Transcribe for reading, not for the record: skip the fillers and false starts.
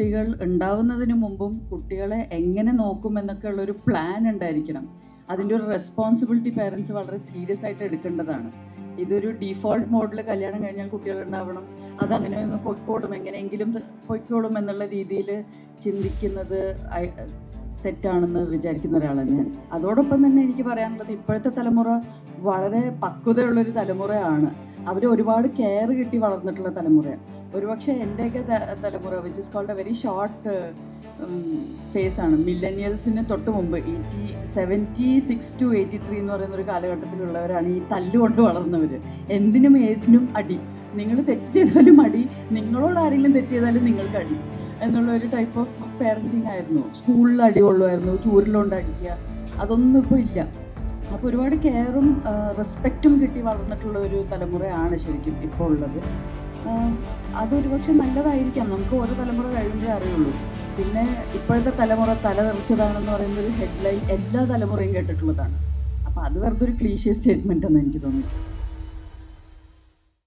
കുട്ടികൾ ഉണ്ടാവുന്നതിന് മുമ്പും കുട്ടികളെ എങ്ങനെ നോക്കുമെന്നൊക്കെ ഉള്ളൊരു പ്ലാൻ ഉണ്ടായിരിക്കണം. അതിൻ്റെ ഒരു റെസ്പോൺസിബിലിറ്റി പേരൻസ് വളരെ സീരിയസ് ആയിട്ട് എടുക്കേണ്ടതാണ്. ഇതൊരു ഡീഫോൾട്ട് മോഡിൽ കല്യാണം കഴിഞ്ഞാൽ കുട്ടികൾ ഉണ്ടാവണം, അതങ്ങനെ ഒന്ന് പൊയ്ക്കോളും, എങ്ങനെയെങ്കിലും പൊയ്ക്കോളും എന്നുള്ള രീതിയിൽ ചിന്തിക്കുന്നത് തെറ്റാണെന്ന് വിചാരിക്കുന്ന ഒരാളാണ് ഞാൻ. അതോടൊപ്പം തന്നെ എനിക്ക് പറയാനുള്ളത്, ഇപ്പോഴത്തെ തലമുറ വളരെ പക്വതയുള്ളൊരു തലമുറയാണ്. അവർ ഒരുപാട് കെയർ കിട്ടി വളർന്നിട്ടുള്ള തലമുറയാണ്. ഒരുപക്ഷെ എൻ്റെയൊക്കെ തലമുറ which is called a very short ഫേസാണ്. മില്ലനിയൽസിന് തൊട്ട് മുമ്പ് 76 to 83 എന്ന് പറയുന്നൊരു കാലഘട്ടത്തിലുള്ളവരാണ് ഈ തല്ലുകൊണ്ട് വളർന്നവർ. എന്തിനും ഏതിനും അടി, നിങ്ങൾ തെറ്റ് ചെയ്താലും അടി, നിങ്ങളോട് ആരെങ്കിലും തെറ്റ് ചെയ്താലും നിങ്ങൾക്ക് അടി എന്നുള്ള ഒരു ടൈപ്പ് ഓഫ് പാരൻറ്റിങ് ആയിരുന്നു. സ്കൂളിൽ അടി കൊള്ളുമായിരുന്നു, ചൂരിലുകൊണ്ട് അടിക്കുക, അതൊന്നും ഇപ്പോൾ ഇല്ല. അപ്പോൾ ഒരുപാട് കെയറും റെസ്പെക്റ്റും കിട്ടി വളർന്നിട്ടുള്ള ഒരു തലമുറയാണ് ശരിക്കും ഇപ്പോൾ ഉള്ളത്. അതൊരു പക്ഷെ നല്ലതായിരിക്കാം, നമുക്ക് ഓരോ തലമുറ കഴിയുമ്പോഴേ അറിയുള്ളൂ. പിന്നെ ഇപ്പോഴത്തെ തലമുറ തലതെറിച്ചതാണെന്ന് പറയുന്നൊരു ഹെഡ്ലൈൻ എല്ലാ തലമുറയും കേട്ടിട്ടുള്ളതാണ്. അപ്പോൾ അത് വെറുതെ ഒരു ക്ലീഷ്യ സ്റ്റേറ്റ്മെൻ്റ് എന്ന് എനിക്ക് തോന്നുന്നു.